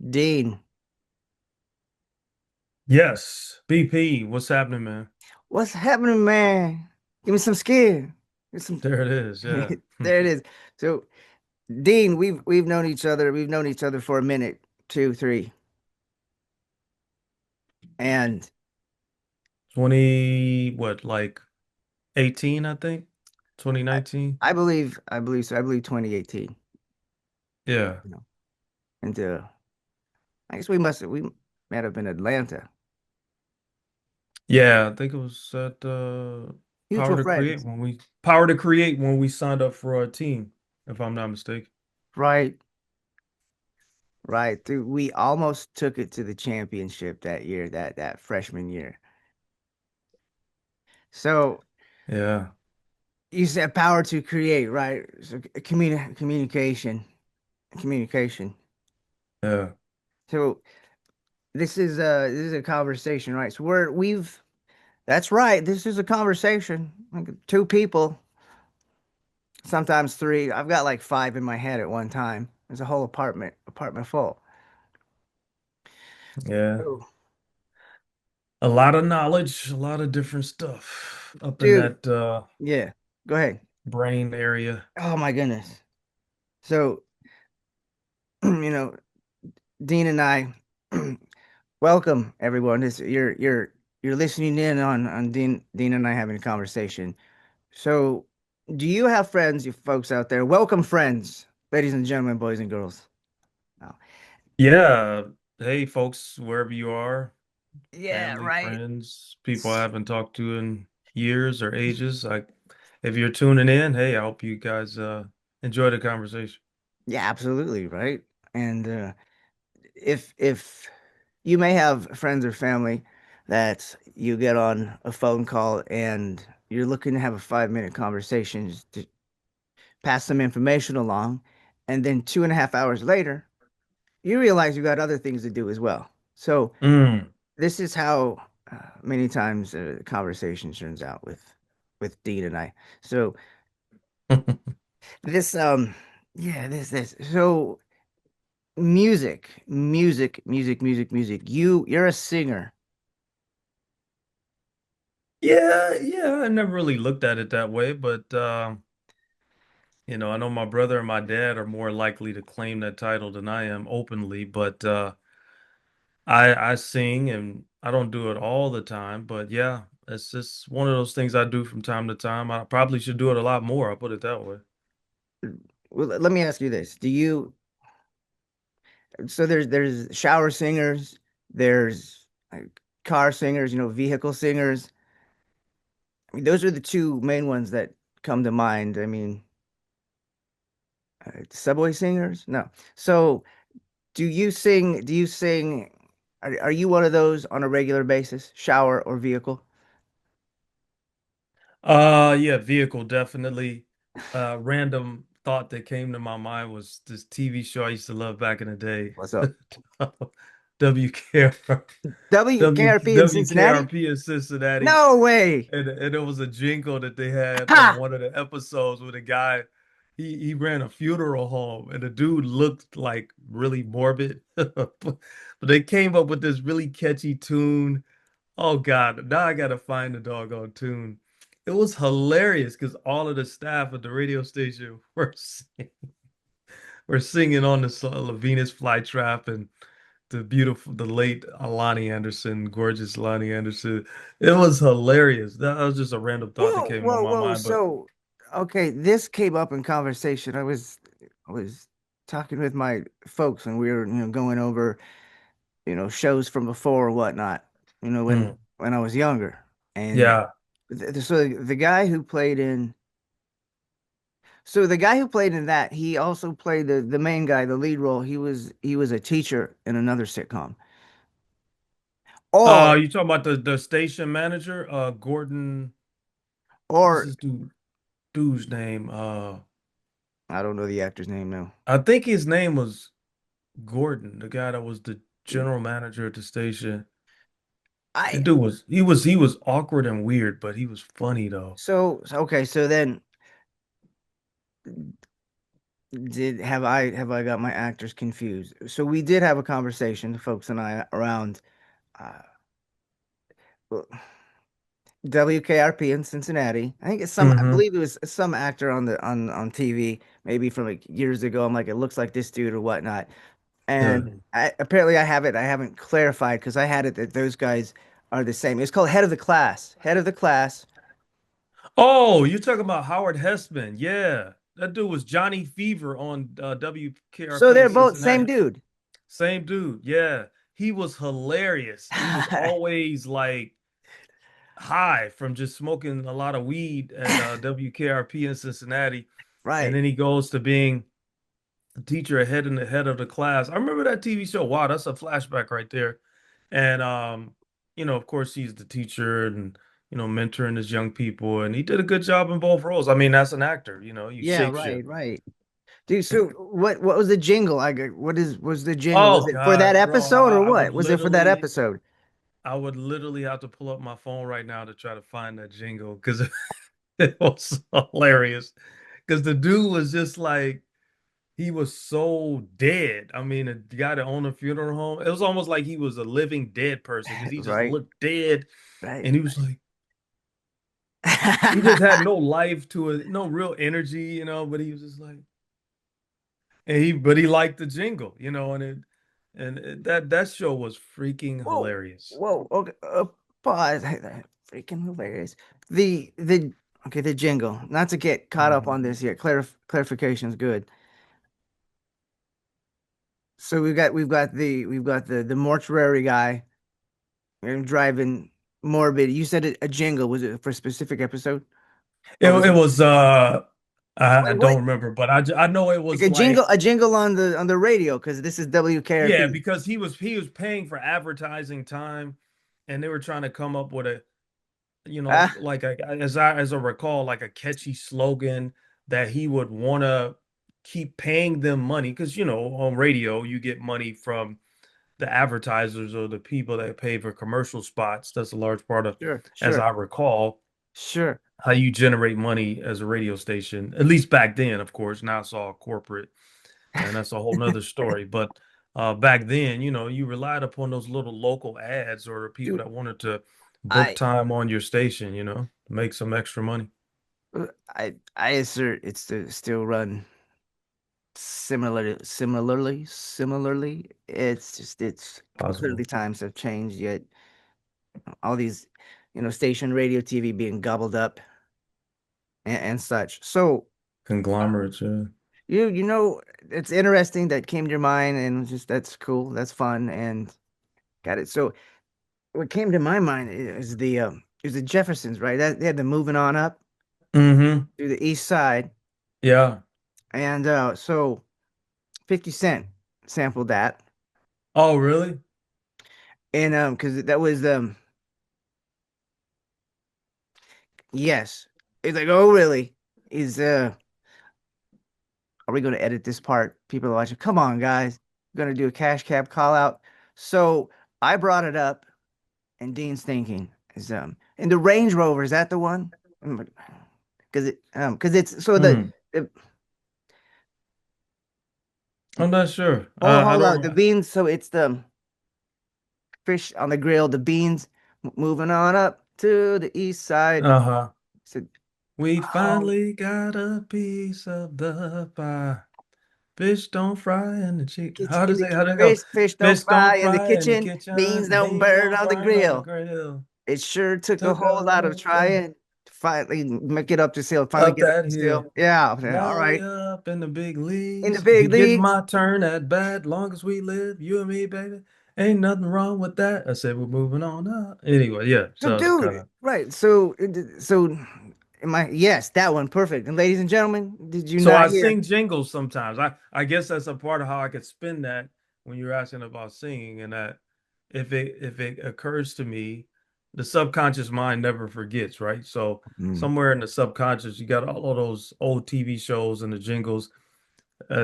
Dean, Yes, BP, what's happening, man? what's happening, man? Give me some skin. Give some. There it is. Yeah. There it is. So, Dean, we've known each other. We've known each other for a minute, two, three, and 20, what, like 18, I think? I, 2019? I believe so. I believe 2018. Yeah. You know, and I guess we met up in Atlanta. Yeah, I think it was at Mutual friends, Power to Create when we signed up for a team, if I'm not mistaken. right? Right. Dude, we almost took it to the championship that year, that freshman year. So Yeah. you said power to create, right? So communication. Yeah. So this is a conversation, right? So we've that's right. This is a conversation. Like two people, sometimes three. I've got like five in my head at one time. There's a whole apartment full. Yeah. Oh, A lot of knowledge, a lot of different stuff up in dude, that yeah. Go ahead. brain area. Oh my goodness. So, you know, Dean and I, welcome everyone. You're listening in on Dean and I having a conversation. So, do you have friends, you folks out there? Welcome, friends, ladies and gentlemen, boys and girls. Oh, Yeah. Hey, folks, wherever you are. yeah, Family, right. friends, people I haven't talked to in years or ages. If you're tuning in, hey, I hope you guys enjoy the conversation. Yeah, absolutely, right. And if you may have friends or family that you get on a phone call and you're looking to have a 5 minute conversation just to pass some information along, and then 2.5 hours later, you realize you got other things to do as well. So Mm. this is how many times the conversation turns out with Dean and I. So this yeah, this so music. You're a singer. Yeah, yeah, I never really looked at it that way, but I know my brother and my dad are more likely to claim that title than I am openly, but I sing and I don't do it all the time, but yeah, it's just one of those things I do from time to time. I probably should do it a lot more, I'll put it that way. Well, let me ask you this. Do you so there's shower singers, there's car singers, vehicle singers. I mean, those are the two main ones that come to mind. I mean, subway singers? No. So, do you sing are you one of those on a regular basis, shower or vehicle? Yeah, vehicle definitely. Random thought that came to my mind was this TV show I used to love back in the day. What's up? WKR, WKRP in Cincinnati? WKRP in Cincinnati. No way. And it was a jingle that they had on Ha! one of the episodes with a guy, he ran a funeral home and the dude looked like really morbid. But they came up with this really catchy tune. Oh God, now I gotta find the doggone tune. It was hilarious because all of the staff at the radio station were singing on the song "La Venus Flytrap" and the late Alani Anderson, gorgeous Alani Anderson. It was hilarious. That was just a random thought that Whoa, came on whoa, my whoa. mind. But So, okay, this came up in conversation. I was talking with my folks and we were, going over, shows from before or whatnot, mm, when I was younger. And yeah, so the guy who played in that, he also played the main guy, the lead role. He was a teacher in another sitcom. Or you talking about the station manager, Gordon? What's or this dude's name? I don't know the actor's name now. I think his name was Gordon, the guy that was the general manager at the station. I That dude was awkward and weird, but he was funny though. so okay, so then Did have I got my actors confused? So we did have a conversation, the folks and I, around uh, well, WKRP in Cincinnati. I think I Mm-hmm. believe it was some actor on the on TV, maybe from like years ago. I'm like, it looks like this dude or whatnot. Yeah. And apparently I have it. I haven't clarified because I had it that those guys are the same. It's called Head of the Class. Head of the Class. Oh, you're talking about Howard Hessman. Yeah. That dude was Johnny Fever on So WKRP in they're both same Cincinnati. dude. Same dude. Yeah. He was hilarious. He was always like high from just smoking a lot of weed at WKRP in Cincinnati. And Right. then he goes to being the teacher ahead in the head of the class. I remember that TV show. Wow, that's a flashback right there. And of course he's the teacher and mentoring his young people and he did a good job in both roles. I mean, that's an actor, you Yeah, shape shift. right, right. Dude, so what was the jingle? What is was the jingle? Was Oh it for that God, bro, episode or what? Was it for that episode? I would literally have to pull up my phone right now to try to find that jingle because it was hilarious. Because the dude was just like he was so dead. I mean, the guy that owned a funeral home, it was almost like he was a living dead person because he just Right, looked dead. right. And he was like, he just had no life to it, no real energy, but he was just like, but he liked the jingle, that show was freaking Whoa, hilarious. whoa. Okay, pause. Freaking hilarious. The okay, the jingle. Not to get caught up Mhm. on this yet. Clarification is good. So we've got the mortuary guy and driving morbid. You said a jingle. Was it for a specific episode It, or was it it was I wait don't what? remember, but I know it Like was like a jingle on the radio because this is yeah, WKRP. because he was paying for advertising time and they were trying to come up with a Ah, like as I recall, like a catchy slogan that he would want to keep paying them money because on radio you get money from the advertisers or the people that pay for commercial spots. That's a large part of, sure, as sure, I recall, sure. how you generate money as a radio station. At least back then, of course. Now it's all corporate, and that's a whole nother story. But back then, you relied upon those little local ads or people Dude, that wanted to book I time on your station, make some extra money. I assert it's to still run similarly. It's just it's clearly Possible times have changed yet all these station radio TV being gobbled up and such. So conglomerates, yeah. you know it's interesting that came to your mind and just that's cool, that's fun and got it. So what came to my mind is the Jeffersons, right? That they had the moving on up Mm-hmm. through the east side. Yeah. And so 50 Cent sampled that. Oh, really? And because that was yes. It's like, oh really? Is are we gonna edit this part? People are watching. Come on, guys. We're gonna do a cash cab call out. So I brought it up and Dean's thinking is and the Range Rover, is that the one? Because it's so Hmm. the I'm not sure. I hold on, the don't. beans, so it's the fish on the grill, the beans moving on up to the east side. Uh-huh. So, We oh, finally got a piece of the pie. Fish don't fry in the chicken. kitchen How in does the it? How does it go? fish don't Fish don't fry in the fry in the kitchen, beans kitchen. don't Beans burn don't on the burn on the grill. grill. It sure took a Took whole a lot of whole time trying to finally make it up to seal, finally up get up that to hill. seal. Yeah, yeah, all Now we right. up in the big In the leagues. Be big getting leagues. my turn at bat. Long as we live, you and me, baby. Ain't nothing wrong with that. I said we're moving on up. Anyway, yeah. So, So it's kind dude, of right. So, am I? Yes, that one, perfect. And ladies and gentlemen, did you so not I hear? sing jingles sometimes. I guess that's a part of how I could spin that when you're asking about singing, and that if it occurs to me, the subconscious mind never forgets, right? So Mm. somewhere in the subconscious, you got all of those old TV shows and the jingles,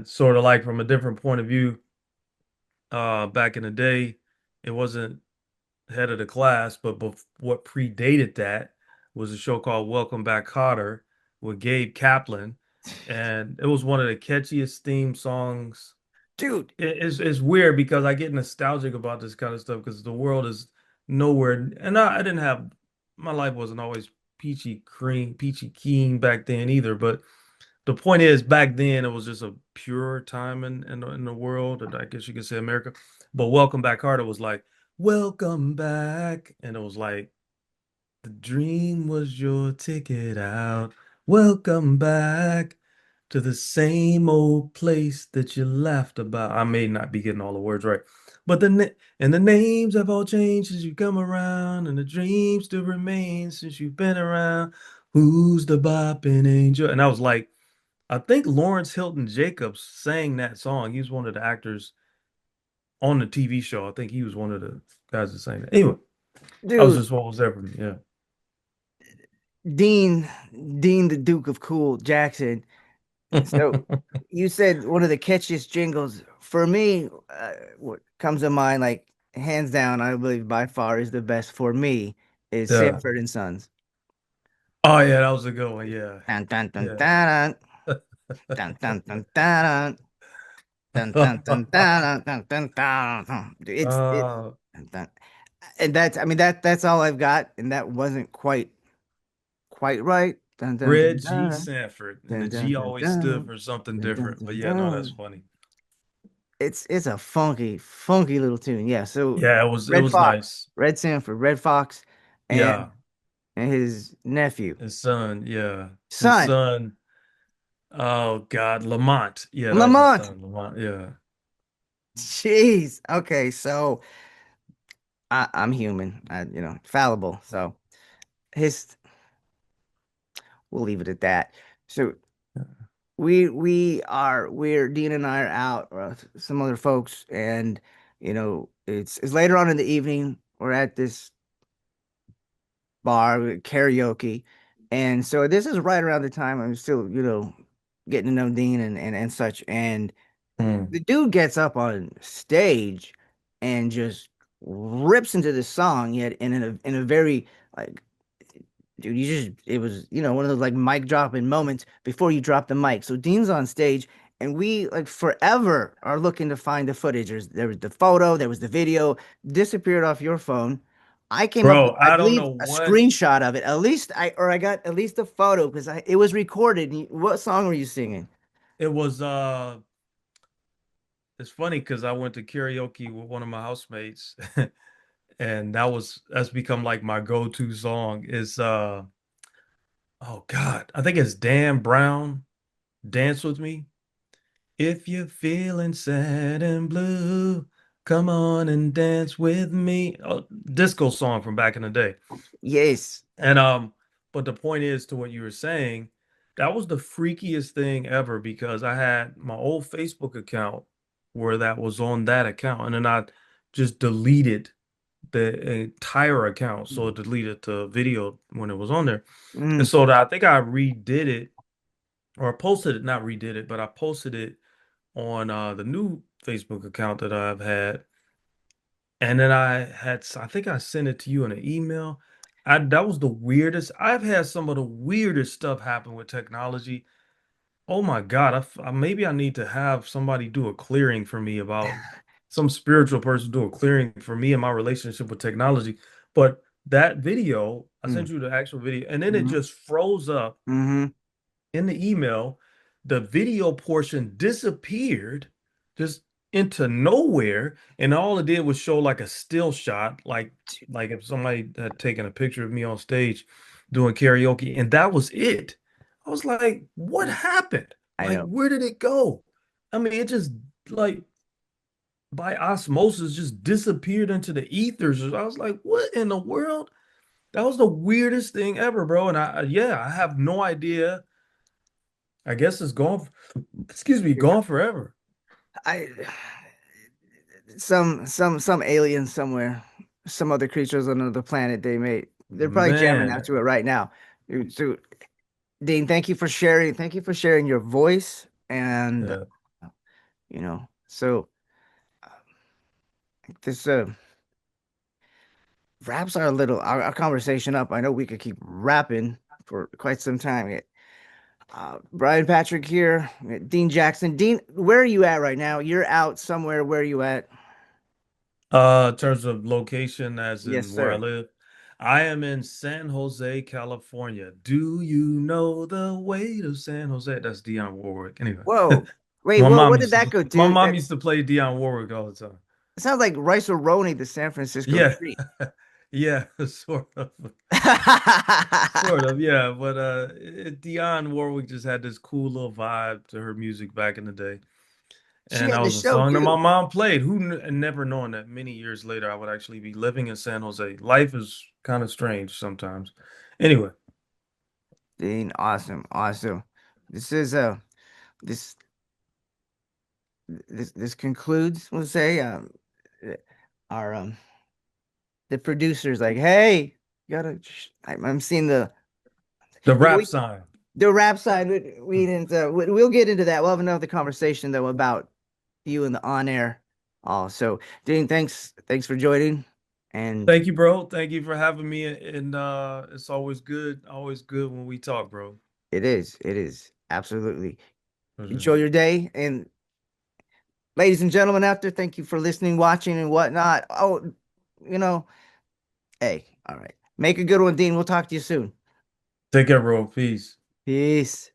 sort of like from a different point of view. Back in the day, it wasn't head of the class, but what predated that was a show called Welcome Back, Kotter with Gabe Kaplan. and it was one of the catchiest theme songs. Dude, It's weird because I get nostalgic about this kind of stuff because the world is nowhere, and I didn't have my life wasn't always peachy keen back then either. But the point is, back then it was just a pure time in the world, and I guess you could say America. But Welcome Back Carter was like, Welcome back, and it was like the dream was your ticket out. Welcome back to the same old place that you laughed about. I may not be getting all the words right, but the names have all changed since you come around, and the dreams still remain since you've been around. Who's the bopping angel? And I was like, I think Lawrence Hilton Jacobs sang that song. He was one of the actors on the TV show. I think he was one of the guys that sang that. Anyway, I was dude, just what was there for me. Yeah. Dean, Dean, the Duke of Cool Jackson. So you said one of the catchiest jingles for me. What comes to mind, like hands down, I believe by far is the best for me is Yeah. Sanford and Sons. Oh yeah, that was a good one. Yeah. Dun, dun, dun, Yeah. dun, dun, dun, dun, dun, dun, dun, dun, dun, dun, dun, dun, dun, dun. It Uh, dun, dun. And that's I mean that's all I've got, and that wasn't quite right. Dun, dun, dun, Red G. dun, Sanford, and the dun, dun, G dun, always stood dun, for something dun, dun, different. But dun, yeah, no, that's dun. funny. It's a funky little tune. Yeah. So Yeah, it Red was Fox, nice. Red Sanford, Red Fox, and Yeah, his nephew, his son. Yeah, his son, son. Oh God, Lamont. Yeah, that was his Lamont. son, Lamont. Yeah. Jeez. Okay, so I'm human. Fallible. So his we'll leave it at that. So we're Dean and I are out, some other folks, and it's later on in the evening. We're at this bar karaoke, and so this is right around the time I'm still getting to know Dean and such, and Hmm. the dude gets up on stage and just rips into the song yet in a very like dude, you just it was one of those like mic dropping moments before you drop the mic. So Dean's on stage, and we like forever are looking to find the footage. There was the photo, there was the video, disappeared off your phone. I came up with, Bro, I I don't believe, know a what screenshot of it. At least I got at least a photo because it was recorded. What song were you singing? it was. It's funny because I went to karaoke with one of my housemates, and that's become like my go-to song. Is oh God, I think it's Dan Brown. Dance with me. If you're feeling sad and blue, come on and dance with me. Oh, disco song from back in the day. Yes. And but the point is to what you were saying, that was the freakiest thing ever because I had my old Facebook account where that was on that account, and then I just deleted the entire account. So it deleted the video when it was on there. And Mm, so I think I redid it or posted it, not redid it, but I posted it on the new Facebook account that I've had. And then I think I sent it to you in an email. That was the weirdest. I've had some of the weirdest stuff happen with technology. Oh my God, maybe I need to have somebody do a clearing for me about some spiritual person do a clearing for me and my relationship with technology. But that video, I mm, sent you the actual video, and then it mm, just froze up mm-hmm. in the email, the video portion disappeared just into nowhere, and all it did was show like a still shot, like if somebody had taken a picture of me on stage doing karaoke, and that was it. I was like, what happened? I Like, know. where did it go? I mean, it just like by osmosis just disappeared into the ethers. I was like, what in the world? That was the weirdest thing ever, bro. And yeah, I have no idea. I guess it's gone. Excuse me, gone forever. I some aliens somewhere, some other creatures on another planet they're probably jamming out Man, to it right now. So Dean, thank you for sharing your voice and yeah, so this wraps our conversation up. I know we could keep rapping for quite some time. Brian Patrick here, Dean Jackson. Dean, where are you at right now? You're out somewhere. Where are you at? In terms of location, as Yes, in where I sir. live, I am in San Jose, California. Do you know the way to San Jose? That's Dionne Warwick. Anyway, Whoa. Wait, my whoa, mom what did used that to go my to? mom That used to play Dionne Warwick all the time. it sounds like Rice Aroni, the San Francisco Yeah, treat. yeah, sort of, sort of, yeah. But Dionne Warwick just had this cool little vibe to her music back in the day. She And that had the was a show song that my too. mom played. Never knowing that many years later I would actually be living in San Jose. Life is kind of strange sometimes. Anyway, Dean, awesome, awesome. This is this this concludes, we'll say, uh, our the producer's like, hey, you gotta I'm seeing the you know, rap sign. the rap side, we didn't. We'll get into that. We'll have another conversation though about you and the on air. Also, Dean, thanks for joining, and Thank you, bro. Thank you for having me. And it's always good when we talk, bro. it is absolutely. For Enjoy sure. your day, and ladies and gentlemen out there, thank you for listening, watching, and whatnot. Oh, you know, hey, all right, make a good one, Dean. We'll talk to you soon. Take care, bro. Peace. Peace.